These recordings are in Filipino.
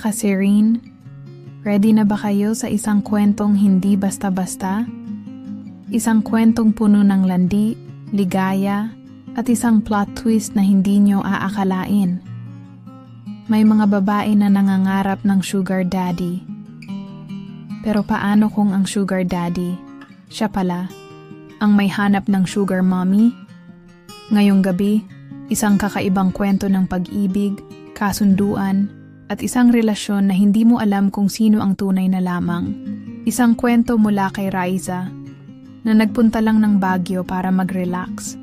Mga ka-Serene, ready na ba kayo sa isang kwentong hindi basta-basta? Isang kwentong puno ng landi, ligaya, at isang plot twist na hindi nyo aakalain. May mga babae na nangangarap ng sugar daddy. Pero paano kung ang sugar daddy, siya pala, ang may hanap ng sugar mommy? Ngayong gabi, isang kakaibang kwento ng pag-ibig, kasunduan, at isang relasyon na hindi mo alam kung sino ang tunay na lamang. Isang kwento mula kay Raiza, na nagpunta lang ng Baguio para mag-relax.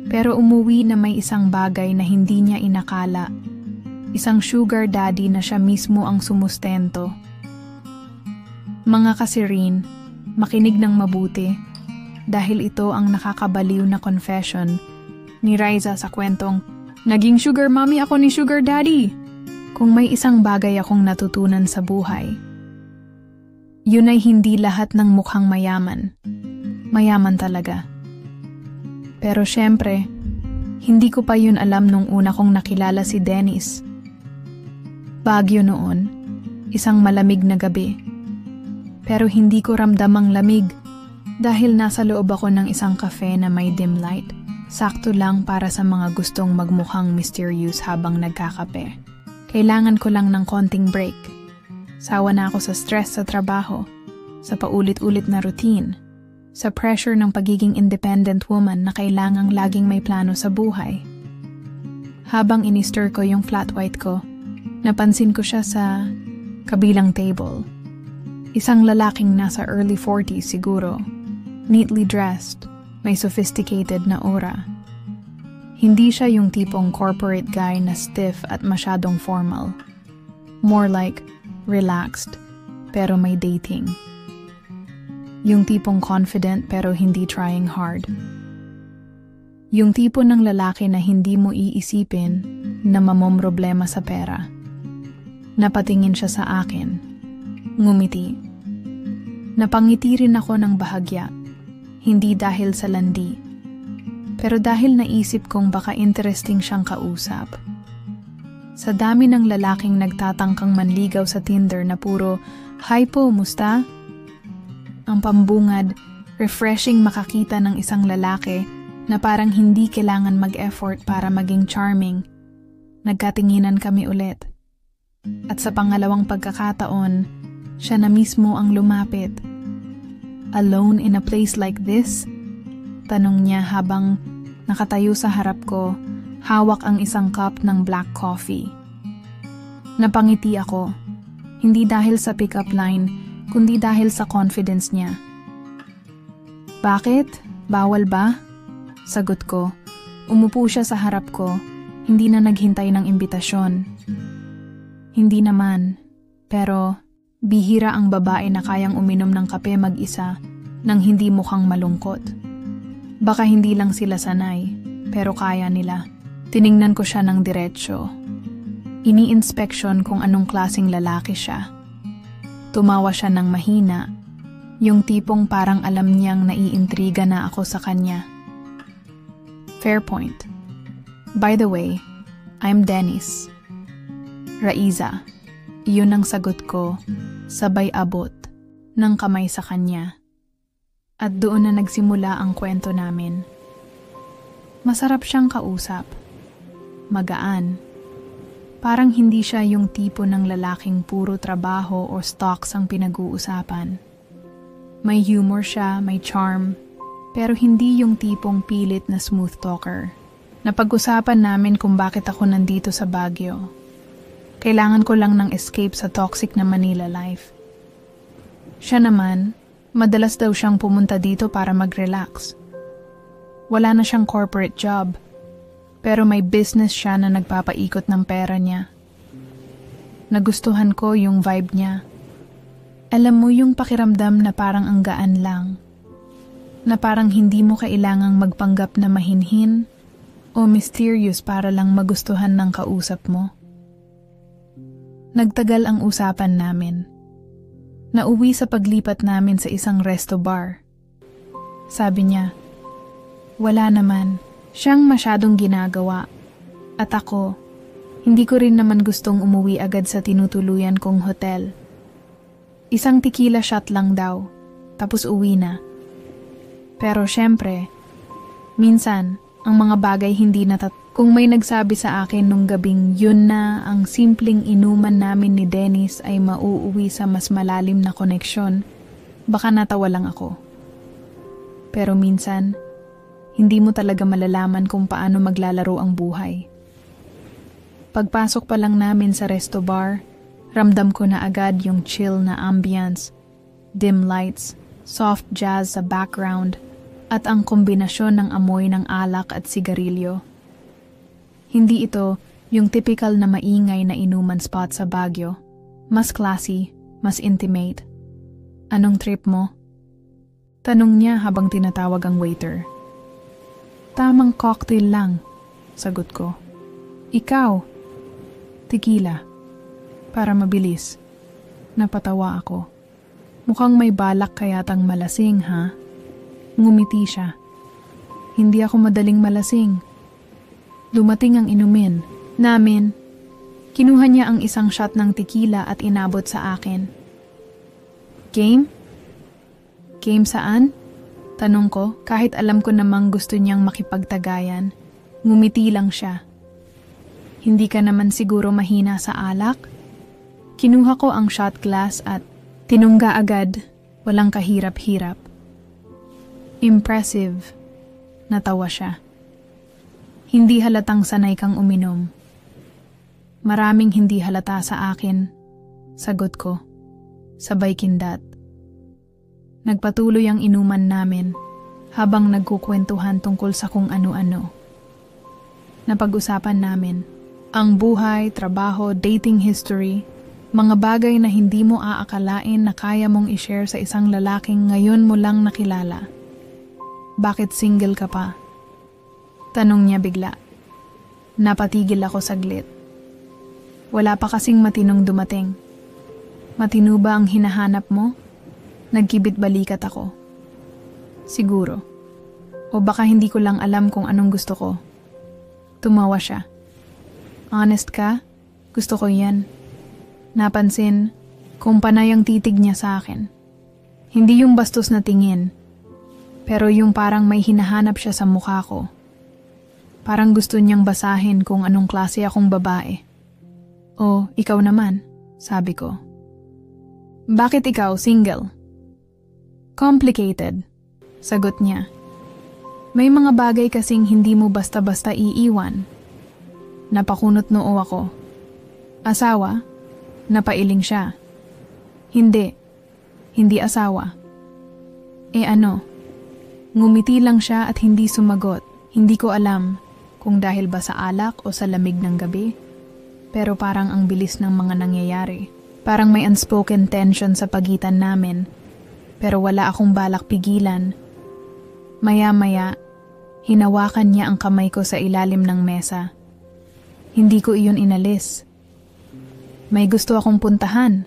Pero umuwi na may isang bagay na hindi niya inakala. Isang sugar daddy na siya mismo ang sumustento. Mga ka-Serene, makinig ng mabuti dahil ito ang nakakabaliw na confession ni Raiza sa kwentong, "Naging sugar mommy ako ni sugar daddy." Kung may isang bagay akong natutunan sa buhay, yun ay hindi lahat ng mukhang mayaman. Mayaman talaga. Pero syempre, hindi ko pa yun alam nung una kong nakilala si Dennis. Baguio noon, isang malamig na gabi. Pero hindi ko ramdam ang lamig dahil nasa loob ako ng isang cafe na may dim light. Sakto lang para sa mga gustong magmukhang mysterious habang nagkakape. Kailangan ko lang ng konting break. Sawa na ako sa stress sa trabaho, sa paulit-ulit na routine, sa pressure ng pagiging independent woman na kailangang laging may plano sa buhay. Habang inistir ko yung flat white ko, napansin ko siya sa kabilang table. Isang lalaking nasa early 40s siguro, neatly dressed, may sophisticated na aura. Hindi siya yung tipong corporate guy na stiff at masyadong formal. More like relaxed, pero may dating. Yung tipong confident pero hindi trying hard. Yung tipo ng lalaki na hindi mo iisipin na mamomroblema sa pera. Napatingin siya sa akin. Ngumiti. Napangiti rin ako ng bahagya. Hindi dahil sa landi. Pero dahil naisip kong baka interesting siyang kausap. Sa dami ng lalaking nagtatangkang manligaw sa Tinder na puro, "Hi po, musta?" Ang pambungad, refreshing makakita ng isang lalaki na parang hindi kailangan mag-effort para maging charming. Nagkatinginan kami ulit. At sa pangalawang pagkakataon, siya na mismo ang lumapit. "Alone in a place like this?" Tanong niya habang nakatayo sa harap ko, hawak ang isang cup ng black coffee. Napangiti ako, hindi dahil sa pick-up line, kundi dahil sa confidence niya. "Bakit? Bawal ba?" Sagot ko. Umupo siya sa harap ko, hindi na naghintay ng imbitasyon. Hindi naman, pero bihira ang babae na kayang uminom ng kape mag-isa nang hindi mukhang malungkot. Baka hindi lang sila sanay, pero kaya nila. Tiningnan ko siya ng diretsyo. Ini-inspeksyon kung anong klaseng lalaki siya. Tumawa siya ng mahina, yung tipong parang alam niyang naiintriga na ako sa kanya. Fair point. By the way, I'm Dennis. Raiza. Iyon ang sagot ko, sabay abot ng kamay sa kanya. At doon na nagsimula ang kwento namin. Masarap siyang kausap. Magaan. Parang hindi siya yung tipo ng lalaking puro trabaho o stocks ang pinag-uusapan. May humor siya, may charm, pero hindi yung tipong pilit na smooth talker. Napag-usapan namin kung bakit ako nandito sa Baguio. Kailangan ko lang ng escape sa toxic na Manila life. Siya naman, madalas daw siyang pumunta dito para mag-relax. Wala na siyang corporate job, pero may business siya na nagpapaikot ng pera niya. Nagustuhan ko yung vibe niya. Alam mo yung pakiramdam na parang ang gaan lang. Na parang hindi mo kailangang magpanggap na mahinhin o mysterious para lang magustuhan ng kausap mo. Nagtagal ang usapan namin. Nauwi sa paglipat namin sa isang resto bar. Sabi niya, wala naman, siyang masyadong ginagawa. At ako, Hindi ko rin naman gustong umuwi agad sa tinutuluyan kong hotel. Isang tequila shot lang daw, tapos uwi na. Pero syempre, minsan, ang mga bagay hindi Kung may nagsabi sa akin nung gabing yun na ang simpleng inuman namin ni Dennis ay mauuwi sa mas malalim na koneksyon, baka natawa lang ako. Pero minsan, hindi mo talaga malalaman kung paano maglalaro ang buhay. Pagpasok pa lang namin sa resto bar, ramdam ko na agad yung chill na ambience, dim lights, soft jazz sa background, at ang kombinasyon ng amoy ng alak at sigarilyo. Hindi ito yung typical na maingay na inuman spot sa Baguio. Mas classy, mas intimate. Anong trip mo? Tanong niya habang tinatawag ang waiter. Tamang cocktail lang, sagot ko. Ikaw? Tequila. Para mabilis. Napatawa ako. Mukhang may balak kayatang malasing, ha? Ngumiti siya. Hindi ako madaling malasing. Dumating ang inumin namin. Kinuha niya ang isang shot ng tequila at inabot sa akin. Game? Game saan? Tanong ko kahit alam ko namang gusto niyang makipagtagayan. Ngumiti lang siya. Hindi ka naman siguro mahina sa alak? Kinuha ko ang shot glass at tinungga agad, walang kahirap-hirap. Impressive. Natawa siya. Hindi halatang sanay kang uminom. Maraming hindi halata sa akin, sagot ko. Sabay kindat. Nagpatuloy ang inuman namin habang nagkukwentuhan tungkol sa kung ano-ano. Napag-usapan namin ang buhay, trabaho, dating history, mga bagay na hindi mo aakalain na kaya mong i-share sa isang lalaking ngayon mo lang nakilala. Bakit single ka pa? Tanong niya bigla. Napatigil ako saglit. Wala pa kasing matinong dumating. Matino ba ang hinahanap mo? Nagkibit balikat ako. Siguro. O baka hindi ko lang alam kung anong gusto ko. Tumawa siya. Honest ka? Gusto ko yan. Napansin kung panay ang titig niya sa akin. Hindi yung bastos na tingin. Pero yung parang may hinahanap siya sa mukha ko. Parang gusto niyang basahin kung anong klase akong babae. O, ikaw naman, sabi ko. Bakit ikaw single? Complicated, sagot niya. May mga bagay kasing hindi mo basta-basta iiwan. Napakunot noo ako. Asawa? Napailing siya. Hindi asawa. Ano? Ngumiti lang siya at hindi sumagot. Hindi ko alam kung dahil ba sa alak o sa lamig ng gabi. Pero parang ang bilis ng mga nangyayari. Parang may unspoken tension sa pagitan namin. Pero wala akong balak pigilan. Maya-maya, hinawakan niya ang kamay ko sa ilalim ng mesa. Hindi ko iyon inalis. May gusto akong puntahan.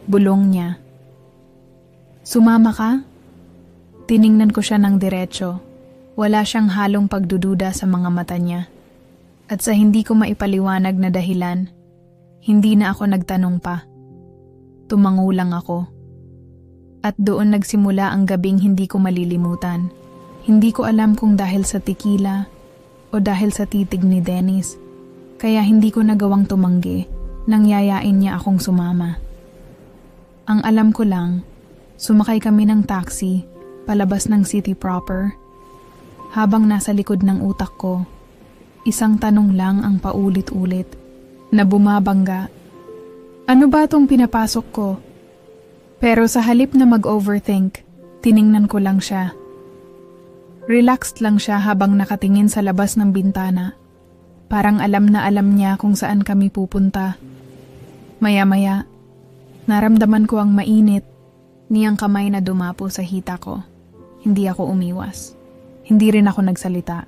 Bulong niya. Sumama ka? Tiningnan ko siya ng diretso. Wala siyang halong pagdududa sa mga mata niya. At sa hindi ko maipaliwanag na dahilan, hindi na ako nagtanong pa. Tumango lang ako. At doon nagsimula ang gabing hindi ko malilimutan. Hindi ko alam kung dahil sa tequila o dahil sa titig ni Dennis, kaya hindi ko nagawang tumanggi nang yayain niya akong sumama. Ang alam ko lang, sumakay kami ng taxi palabas ng city proper. Habang nasa likod ng utak ko, isang tanong lang ang paulit-ulit na bumabangga. Ano ba itong pinapasok ko? Pero sa halip na mag-overthink, tiningnan ko lang siya. Relaxed lang siya habang nakatingin sa labas ng bintana. Parang alam na alam niya kung saan kami pupunta. Maya-maya, naramdaman ko ang mainit niyang kamay na dumapo sa hita ko. Hindi ako umiwas. Hindi rin ako nagsalita.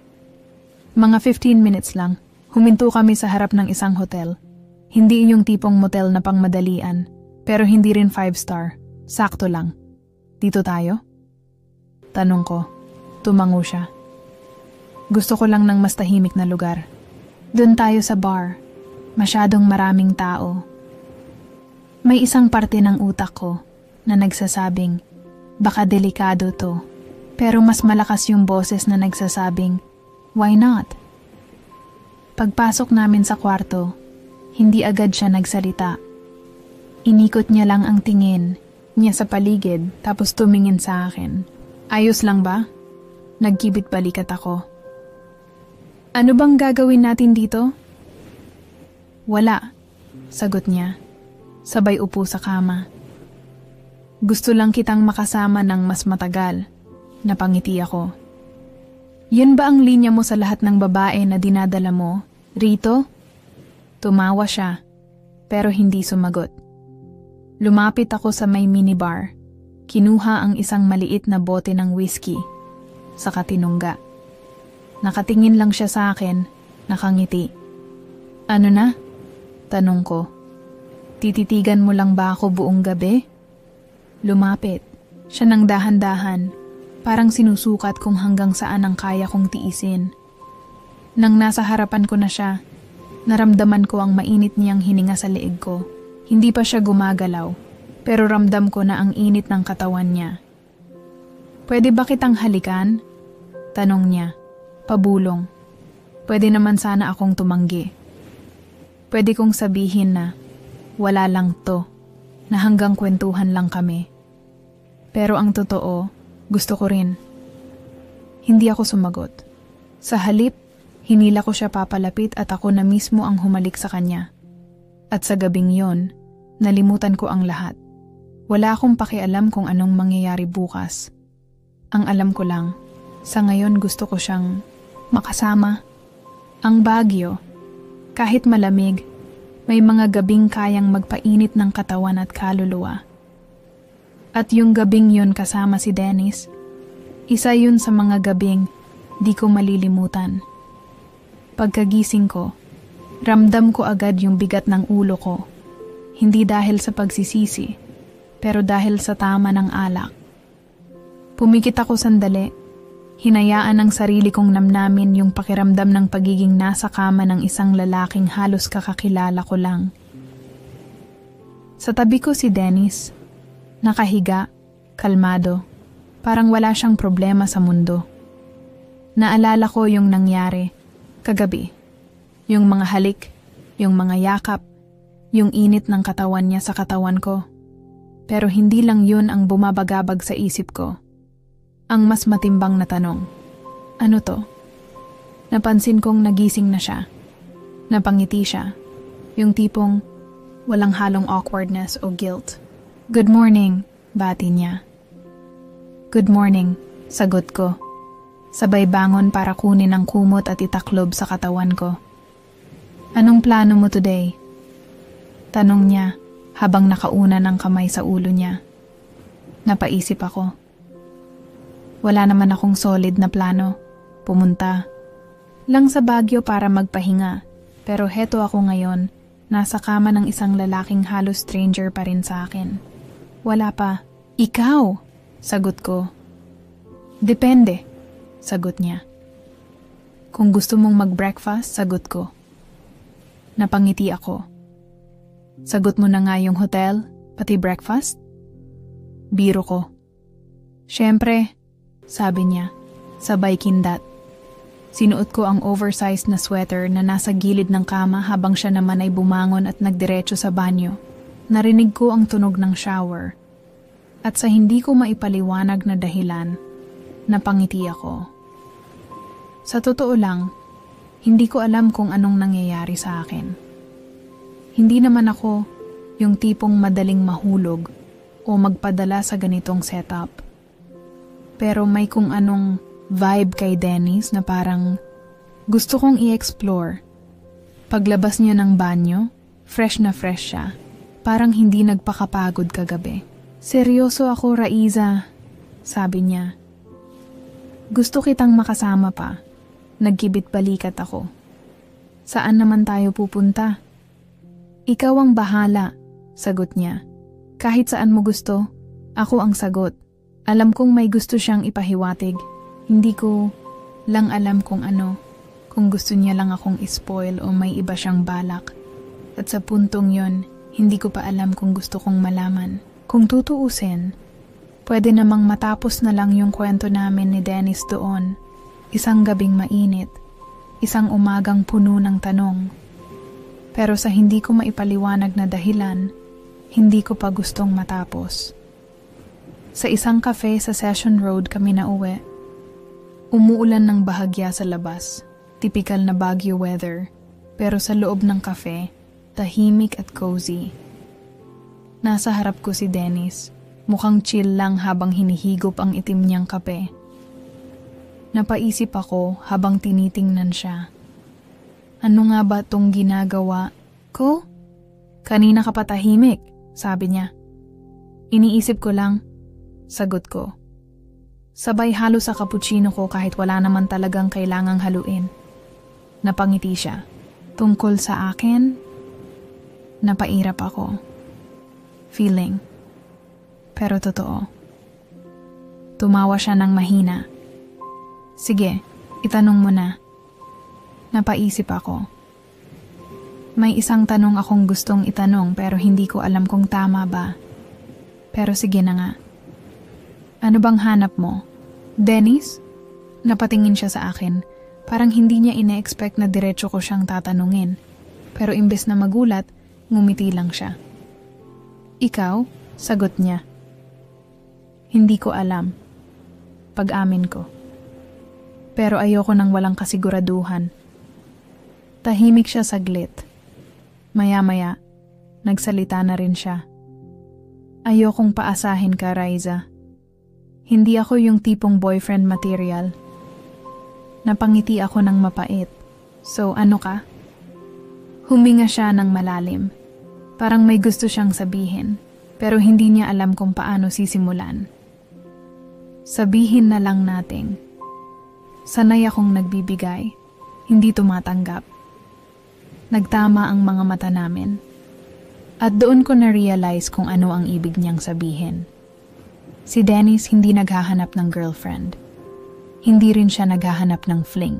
Mga 15 minutes lang, huminto kami sa harap ng isang hotel. Hindi yung tipong motel na pangmadalian, pero hindi rin 5-star. Sakto lang. Dito tayo? Tanong ko. Tumango siya. Gusto ko lang ng mas tahimik na lugar. Doon tayo sa bar. Masyadong maraming tao. May isang parte ng utak ko na nagsasabing, baka delikado to. Pero mas malakas yung boses na nagsasabing, why not? Pagpasok namin sa kwarto, hindi agad siya nagsalita. Inikot niya lang ang tingin niya sa paligid tapos tumingin sa akin. Ayos lang ba? Nagkibit balikat ako. Ano bang gagawin natin dito? Wala, sagot niya. Sabay upo sa kama. Gusto lang kitang makasama ng mas matagal. Napangiti ako. Yan ba ang linya mo sa lahat ng babae na dinadala mo, Rito? Tumawa siya, pero hindi sumagot. Lumapit ako sa may minibar. Kinuha ang isang maliit na bote ng whiskey. Saka tinungga. Nakatingin lang siya sa akin, nakangiti. Ano na? Tanong ko. Tititigan mo lang ba ako buong gabi? Lumapit. Siya nang dahan-dahan. Parang sinusukat kung hanggang saan ang kaya kong tiisin. Nang nasa harapan ko na siya, naramdaman ko ang mainit niyang hininga sa leeg ko. Hindi pa siya gumagalaw, pero ramdam ko na ang init ng katawan niya. Pwede ba kitang halikan? Tanong niya. Pabulong. Pwede naman sana akong tumanggi. Pwede kong sabihin na wala lang to, na hanggang kwentuhan lang kami. Pero ang totoo, gusto ko rin. Hindi ako sumagot. Sa halip, hinila ko siya papalapit at ako na mismo ang humalik sa kanya. At sa gabing yon, nalimutan ko ang lahat. Wala akong pakialam kung anong mangyayari bukas. Ang alam ko lang, sa ngayon gusto ko siyang makasama. Ang Baguio, kahit malamig, may mga gabing kayang magpainit ng katawan at kaluluwa. At yung gabing yun kasama si Dennis, isa yun sa mga gabing di ko malilimutan. Pagkagising ko, ramdam ko agad yung bigat ng ulo ko. Hindi dahil sa pagsisisi, pero dahil sa tama ng alak. Pumikit ako sandali, hinayaan ang sarili kong namnamin yung pakiramdam ng pagiging nasa kama ng isang lalaking halos kakakilala ko lang. Sa tabi ko si Dennis, nakahiga, kalmado, parang wala siyang problema sa mundo. Naalala ko yung nangyari, kagabi. Yung mga halik, yung mga yakap, yung init ng katawan niya sa katawan ko. Pero hindi lang yun ang bumabagabag sa isip ko. Ang mas matimbang na tanong, ano to? Napansin kong nagising na siya. Napangiti siya. Yung tipong walang halong awkwardness o guilt. Good morning, bati niya. Good morning, sagot ko. Sabay bangon para kunin ang kumot at itaklob sa katawan ko. Anong plano mo today? Tanong niya habang nakauna ng kamay sa ulo niya. Napaisip ako. Wala naman akong solid na plano. Pumunta lang sa Baguio para magpahinga. Pero heto ako ngayon, nasa kama ng isang lalaking halos stranger pa rin sa akin. Wala pa. Ikaw, sagot ko. Depende, sagot niya. Kung gusto mong mag-breakfast, sagot ko. Napangiti ako. Sagot mo na nga yung hotel, pati breakfast? Biro ko. Siyempre, sabi niya, sabay kindat. Sinuot ko ang oversized na sweater na nasa gilid ng kama habang siya naman ay bumangon at nagdiretso sa banyo. Narinig ko ang tunog ng shower. At sa hindi ko maipaliwanag na dahilan, napangiti ako. Sa totoo lang, hindi ko alam kung anong nangyayari sa akin. Hindi naman ako yung tipong madaling mahulog o magpadala sa ganitong setup. Pero may kung anong vibe kay Dennis na parang gusto kong i-explore. Paglabas niya ng banyo, fresh na fresh siya. Parang hindi nagpakapagod kagabi. Seryoso ako, Raiza, sabi niya. Gusto kitang makasama pa. Nagkibit balikat ako. Saan naman tayo pupunta? Ikaw ang bahala, sagot niya. Kahit saan mo gusto, ako ang sagot. Alam kong may gusto siyang ipahiwatig. Hindi ko lang alam kung ano. Kung gusto niya lang akong ispoil o may iba siyang balak. At sa puntong yon, hindi ko pa alam kung gusto kong malaman. Kung tutuusin, pwede namang matapos na lang yung kwento namin ni Dennis doon. Isang gabing mainit, isang umagang puno ng tanong. Pero sa hindi ko maipaliwanag na dahilan, hindi ko pa gustong matapos. Sa isang cafe sa Session Road kami nauwi. Umuulan ng bahagya sa labas, tipikal na Baguio weather, pero sa loob ng cafe, tahimik at cozy. Nasa harap ko si Dennis, mukhang chill lang habang hinihigop ang itim niyang kape. Napaisip ako habang tinitingnan siya. Ano nga ba tong ginagawa ko? Kanina ka pa tahimik, sabi niya. Iniisip ko lang, sagot ko. Sabay halo sa cappuccino ko kahit wala naman talagang kailangang haluin. Napangiti siya. Tungkol sa akin? Napairap ako. Feeling. Pero totoo. Tumawa siya ng mahina. Sige, itanong mo na. Napaisip ako. May isang tanong akong gustong itanong pero hindi ko alam kung tama ba. Pero sige na nga. Ano bang hanap mo? Dennis? Napatingin siya sa akin. Parang hindi niya ine-expect na diretso ko siyang tatanungin. Pero imbes na magulat, ngumiti lang siya. Ikaw? Sagot niya. Hindi ko alam. Pag-amin ko. Pero ayoko nang walang kasiguraduhan. Tahimik siya saglit. Maya-maya, nagsalita na rin siya. Ayokong paasahin ka, Riza. Hindi ako yung tipong boyfriend material. Napangiti ako ng mapait. So ano ka? Huminga siya ng malalim. Parang may gusto siyang sabihin, pero hindi niya alam kung paano sisimulan. Sabihin na lang nating, sanay akong nagbibigay, hindi tumatanggap. Nagtama ang mga mata namin. At doon ko na-realize kung ano ang ibig niyang sabihin. Si Dennis hindi naghahanap ng girlfriend. Hindi rin siya naghahanap ng fling.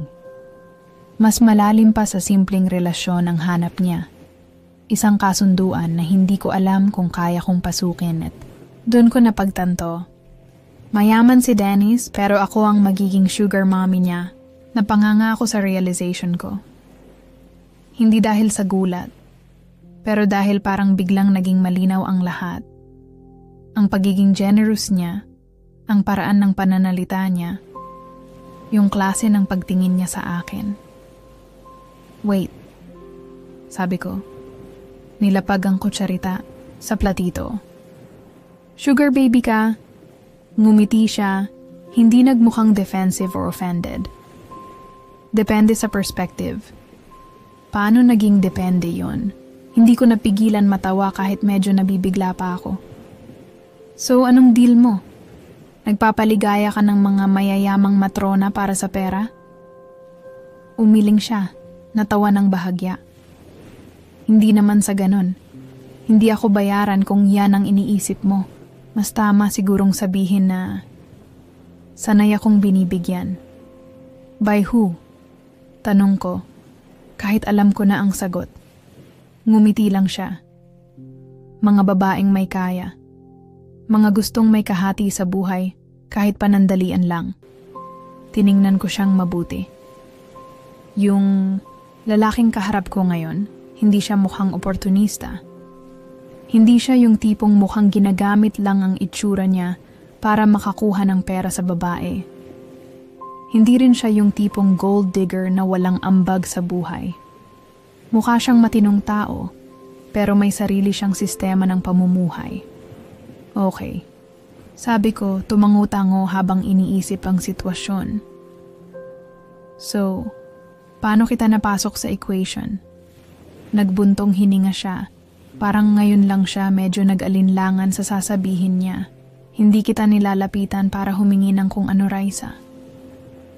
Mas malalim pa sa simpleng relasyon ang hanap niya. Isang kasunduan na hindi ko alam kung kaya kong pasukin at doon ko napagtanto. Mayaman si Dennis pero ako ang magiging sugar mommy niya. Napanganga ako sa realization ko. Hindi dahil sa gulat, pero dahil parang biglang naging malinaw ang lahat. Ang pagiging generous niya, ang paraan ng pananalita niya, yung klase ng pagtingin niya sa akin. Wait, sabi ko. Nilapag ang kutsarita sa platito. Sugar baby ka? Ngumiti siya, hindi nagmukhang defensive or offended. Depende sa perspective. Paano naging depende yon? Hindi ko napigilan matawa kahit medyo nabibigla pa ako. So anong deal mo? Nagpapaligaya ka ng mga mayayamang matrona para sa pera? Umiling siya, natawa ng bahagya. Hindi naman sa ganon. Hindi ako bayaran kung yan ang iniisip mo. Mas tama sigurong sabihin na sanay akong binibigyan. By who? Tanong ko, kahit alam ko na ang sagot. Ngumiti lang siya. Mga babaeng may kaya. Mga gustong may kahati sa buhay, kahit panandalian lang. Tiningnan ko siyang mabuti. Yung lalaking kaharap ko ngayon, hindi siya mukhang oportunista. Hindi siya yung tipong mukhang ginagamit lang ang itsura niya para makakuha ng pera sa babae. Hindi rin siya yung tipong gold digger na walang ambag sa buhay. Mukha siyang matinong tao, pero may sarili siyang sistema ng pamumuhay. Okay. Sabi ko, tumango-tango habang iniisip ang sitwasyon. So, paano kita napasok sa equation? Nagbuntong hininga siya. Parang ngayon lang siya medyo nag-alinlangan sa sasabihin niya. Hindi kita nilalapitan para humingi ng kung ano, Raisa.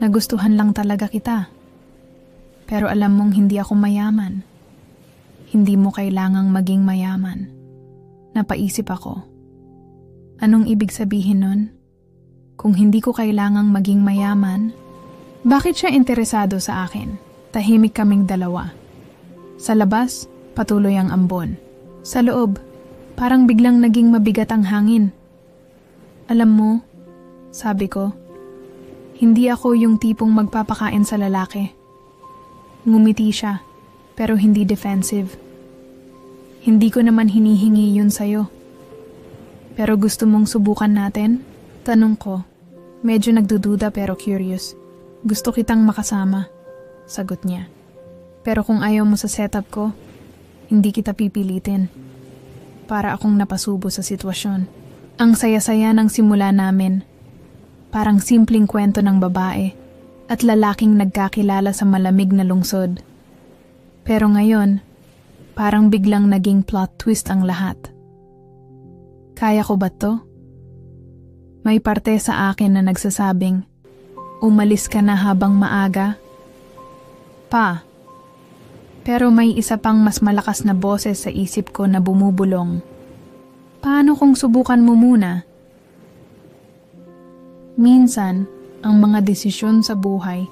Nagustuhan lang talaga kita. Pero alam mong hindi ako mayaman. Hindi mo kailangang maging mayaman. Napaisip ako. Anong ibig sabihin nun? Kung hindi ko kailangang maging mayaman, bakit siya interesado sa akin? Tahimik kaming dalawa. Sa labas, Patuloy ang ambon. Sa loob, parang biglang naging mabigat ang hangin. Alam mo, sabi ko, hindi ako yung tipong magpapakain sa lalaki. Ngumiti siya, pero hindi defensive. Hindi ko naman hinihingi yun sa'yo. Pero gusto mong subukan natin? Tanong ko. Medyo nagdududa pero curious. Gusto kitang makasama. Sagot niya. Pero kung ayaw mo sa setup ko, hindi kita pipilitin. Para akong napasubo sa sitwasyon. Ang saya-saya ng simula namin. Parang simpleng kwento ng babae at lalaking nagkakilala sa malamig na lungsod. Pero ngayon, parang biglang naging plot twist ang lahat. Kaya ko ba to? May parte sa akin na nagsasabing, umalis ka na habang maaga. Pa. Pero may isa pang mas malakas na boses sa isip ko na bumubulong. Paano kung subukan mo muna? Minsan, ang mga desisyon sa buhay,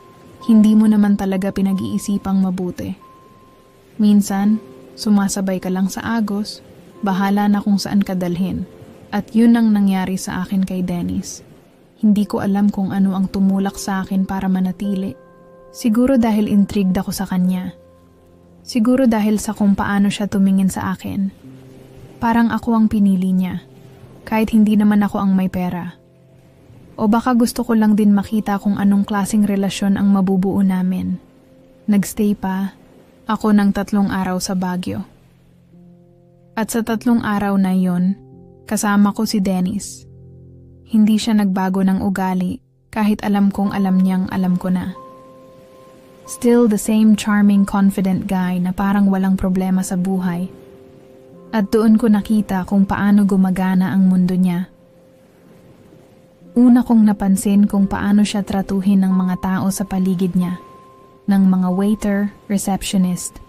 hindi mo naman talaga pinag-iisipang mabuti. Minsan, sumasabay ka lang sa agos, bahala na kung saan ka dalhin. At yun ang nangyari sa akin kay Dennis. Hindi ko alam kung ano ang tumulak sa akin para manatili. Siguro dahil intrigued ako sa kanya. Siguro dahil sa kung paano siya tumingin sa akin. Parang ako ang pinili niya, kahit hindi naman ako ang may pera. O baka gusto ko lang din makita kung anong klaseng relasyon ang mabubuo namin. Nagstay pa ako ng 3 araw sa Baguio. At sa 3 araw na yon, kasama ko si Dennis. Hindi siya nagbago ng ugali kahit alam kong alam niyang alam ko na. Still the same charming, confident guy na parang walang problema sa buhay. At doon ko nakita kung paano gumagana ang mundo niya. Una kong napansin kung paano siya tratuhin ng mga tao sa paligid niya. Ng mga waiter, receptionist,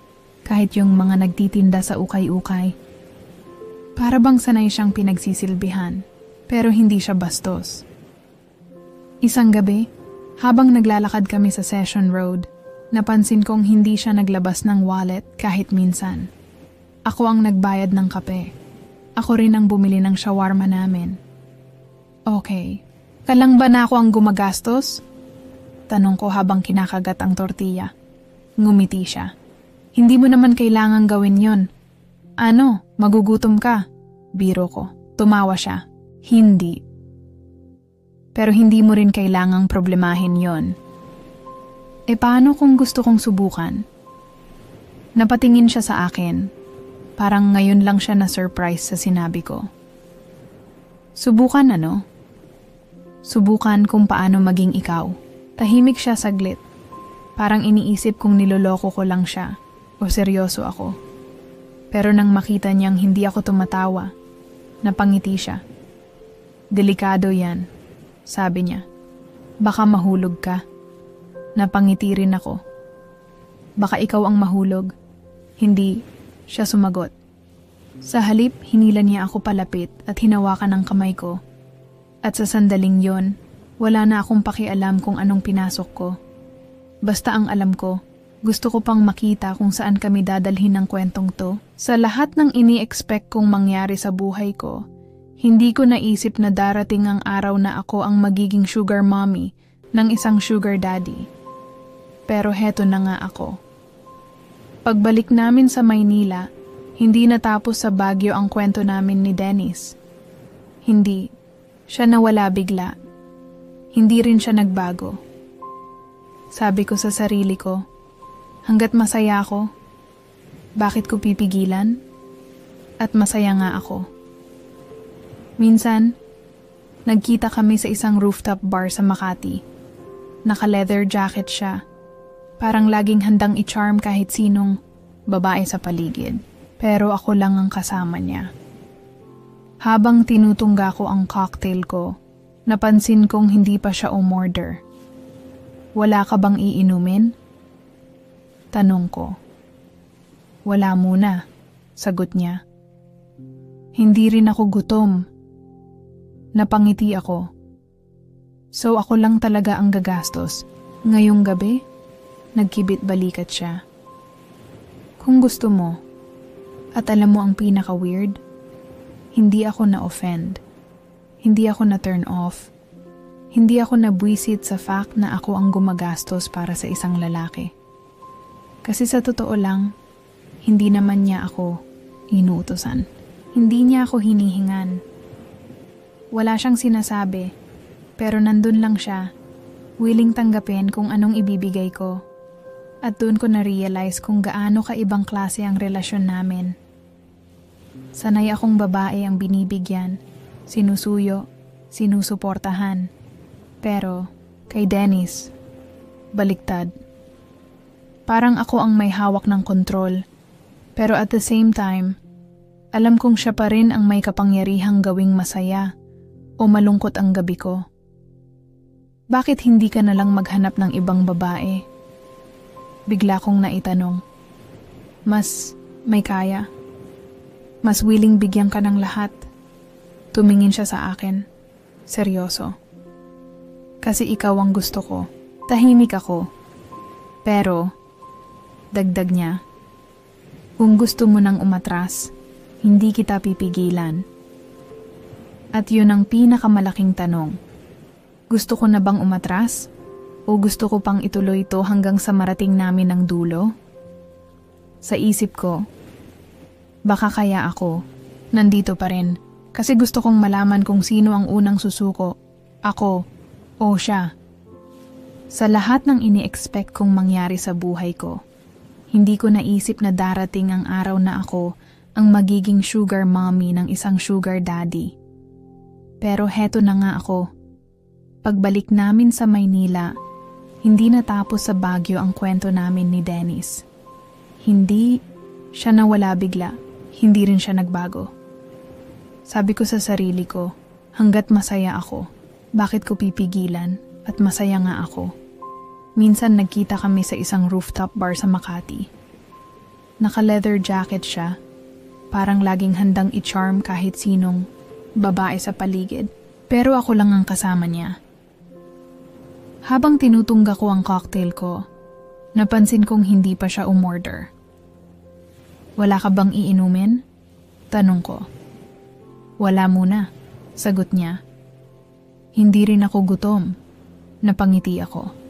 kahit yung mga nagtitinda sa ukay-ukay. Para bang sanay siyang pinagsisilbihan, pero hindi siya bastos. Isang gabi, habang naglalakad kami sa Session Road, napansin kong hindi siya naglabas ng wallet kahit minsan. Ako ang nagbayad ng kape. Ako rin ang bumili ng shawarma namin. Okay, kalang ba na ako ang gumagastos? Tanong ko habang kinakagat ang tortilla. Ngumiti siya. Hindi mo naman kailangang gawin yon. Ano, magugutom ka? Biro ko. Tumawa siya. Hindi. Pero hindi mo rin kailangang problemahin yon. E paano kung gusto kong subukan? Napatingin siya sa akin. Parang ngayon lang siya na-surprise sa sinabi ko. Subukan ano? Subukan kung paano maging ikaw. Tahimik siya saglit. Parang iniisip kung niloloko ko lang siya o seryoso ako. Pero nang makita niyang hindi ako tumatawa, napangiti siya. Delikado yan, sabi niya. Baka mahulog ka. Napangiti rin ako. Baka ikaw ang mahulog. Hindi, siya sumagot. Sa halip, hinila niya ako palapit at hinawakan ang kamay ko. At sa sandaling yon, wala na akong pakialam kung anong pinasok ko. Basta ang alam ko, gusto ko pang makita kung saan kami dadalhin ng kwentong to. Sa lahat ng ini-expect kong mangyari sa buhay ko, hindi ko naisip na darating ang araw na ako ang magiging sugar mommy ng isang sugar daddy. Pero heto na nga ako. Pagbalik namin sa Maynila, hindi natapos sa Baguio ang kwento namin ni Dennis. Hindi, siya nawala bigla. Hindi rin siya nagbago. Sabi ko sa sarili ko, hanggat masaya ako, bakit ko pipigilan? At masaya nga ako. Minsan, nagkita kami sa isang rooftop bar sa Makati. Naka-leather jacket siya. Parang laging handang i-charm kahit sinong babae sa paligid. Pero ako lang ang kasama niya. Habang tinutungga ko ang cocktail ko, napansin kong hindi pa siya umorder. Wala ka bang iinumin? Tanong ko. Wala muna, sagot niya. Hindi rin ako gutom. Napangiti ako. So ako lang talaga ang gagastos. Ngayong gabi, nagkibit balikat siya. Kung gusto mo, At alam mo ang pinaka-weird? Hindi ako na-offend. Hindi ako na-turn off. Hindi ako nabwisit sa fact na ako ang gumagastos para sa isang lalaki. Kasi sa totoo lang, hindi naman niya ako inuutosan. Hindi niya ako hinihingan. Wala siyang sinasabi, pero nandun lang siya, willing tanggapin kung anong ibibigay ko. At doon ko na-realize kung gaano kaibang klase ang relasyon namin. Sanay akong babae ang binibigyan, sinusuyo, sinusuportahan. Pero kay Dennis, baliktad. Parang ako ang may hawak ng kontrol. Pero at the same time, alam kong siya pa rin ang may kapangyarihang gawing masaya o malungkot ang gabi ko. Bakit hindi ka na lang maghanap ng ibang babae? Bigla kong naitanong. Mas may kaya. Mas willing bigyan ka ng lahat. Tumingin siya sa akin. Seryoso. Kasi ikaw ang gusto ko. Tahimik ako. Pero, dagdag niya, kung gusto mo nang umatras, hindi kita pipigilan. At yun ang pinakamalaking tanong. Gusto ko na bang umatras? O gusto ko pang ituloy ito hanggang sa marating namin ang dulo? Sa isip ko, baka kaya ako, nandito pa rin, kasi gusto kong malaman kung sino ang unang susuko, ako o siya. Sa lahat ng ini-expect kong mangyari sa buhay ko, hindi ko naisip na darating ang araw na ako ang magiging sugar mommy ng isang sugar daddy. Pero heto na nga ako. Pagbalik namin sa Maynila, hindi natapos sa Baguio ang kwento namin ni Dennis. Hindi siya nawala bigla, hindi rin siya nagbago. Sabi ko sa sarili ko, hanggat masaya ako, bakit ko pipigilan at masaya nga ako. Minsan nagkita kami sa isang rooftop bar sa Makati. Naka-leather jacket siya, parang laging handang i-charm kahit sinong babae sa paligid, pero ako lang ang kasama niya. Habang tinutungga ko ang cocktail ko, napansin kong hindi pa siya umorder. Wala ka bang iinumin? Tanong ko. Wala muna, sagot niya. Hindi rin ako gutom. Napangiti ako.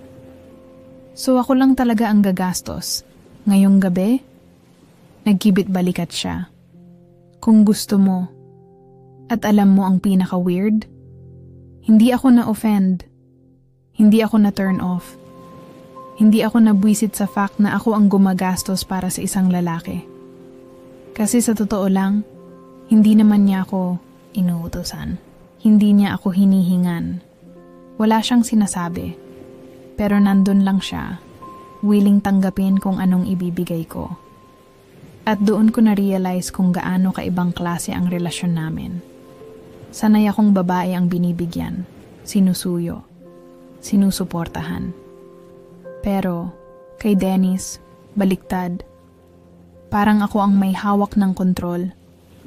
So ako lang talaga ang gagastos. Ngayong gabi, nagkibit balikat siya. Kung gusto mo, at alam mo ang pinaka-weird, hindi ako na-offend. Hindi ako na-turn off. Hindi ako nabwisit sa fact na ako ang gumagastos para sa isang lalaki. Kasi sa totoo lang, hindi naman niya ako inuutosan. Hindi niya ako hinihingan. Wala siyang sinasabi. Pero nandun lang siya, willing tanggapin kung anong ibibigay ko. At doon ko na-realize kung gaano kaibang klase ang relasyon namin. Sanay akong babae ang binibigyan, sinusuyo, sinusuportahan. Pero, kay Dennis, baliktad. Parang ako ang may hawak ng kontrol.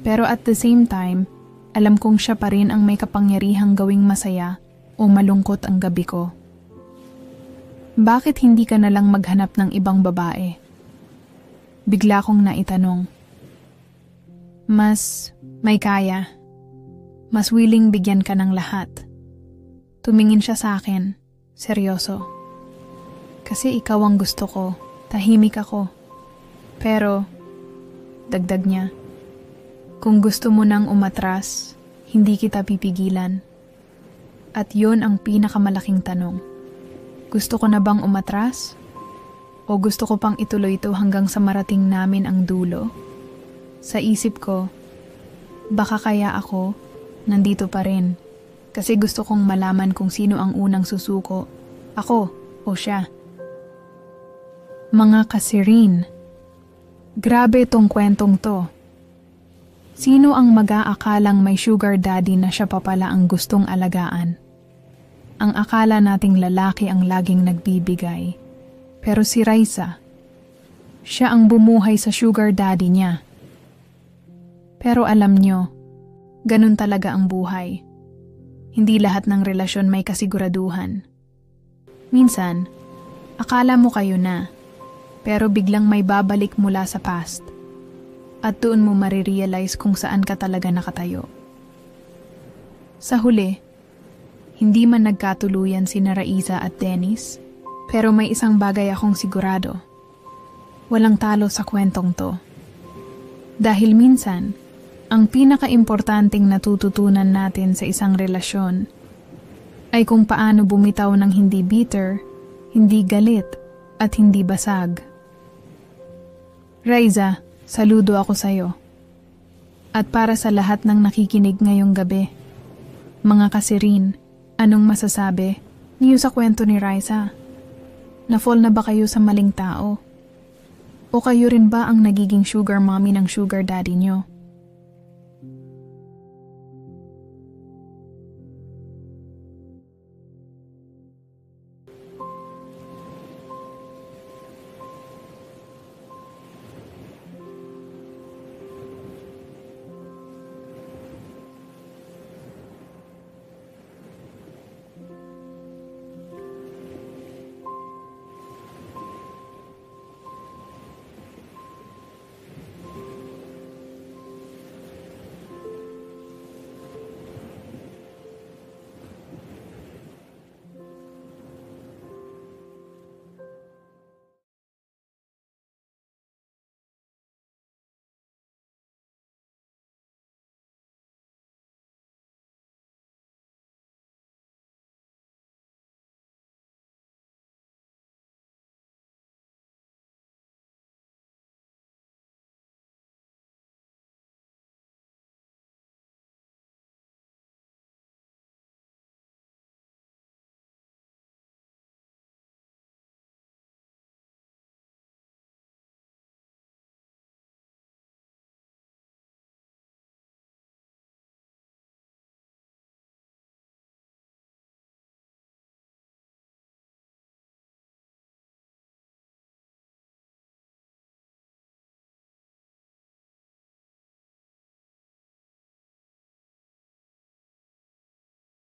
Pero at the same time, alam kong siya pa rin ang may kapangyarihang gawing masaya o malungkot ang gabi ko. Bakit hindi ka na lang maghanap ng ibang babae? Bigla kong naitanong. Mas may kaya. Mas willing bigyan ka ng lahat. Tumingin siya sa akin. Seryoso. Kasi ikaw ang gusto ko. Tahimik ako. Pero, dagdag niya, kung gusto mo nang umatras, hindi kita pipigilan. At yon ang pinakamalaking tanong. Gusto ko na bang umatras? O gusto ko pang ituloy ito hanggang sa marating namin ang dulo? Sa isip ko, baka kaya ako, nandito pa rin. Kasi gusto kong malaman kung sino ang unang susuko, ako o siya. Mga kasirin, grabe tong kwentong to. Sino ang mag-aakalang may sugar daddy na siya pa pala ang gustong alagaan? Ang akala nating lalaki ang laging nagbibigay. Pero si Raisa, siya ang bumuhay sa sugar daddy niya. Pero alam nyo, ganun talaga ang buhay. Hindi lahat ng relasyon may kasiguraduhan. Minsan, akala mo kayo na, pero biglang may babalik mula sa past. At doon mo marirealize kung saan ka talaga nakatayo. Sa huli, hindi man nagkatuluyan sina Raiza at Dennis, pero may isang bagay akong sigurado. Walang talo sa kwentong to. Dahil minsan, ang pinaka-importanting natututunan natin sa isang relasyon ay kung paano bumitaw ng hindi bitter, hindi galit, at hindi basag. Raiza, saludo ako sa'yo. At para sa lahat ng nakikinig ngayong gabi, mga kasirin, anong masasabi niyo sa kwento ni Raiza? Na-fall na ba kayo sa maling tao? O kayo rin ba ang nagiging sugar mommy ng sugar daddy nyo?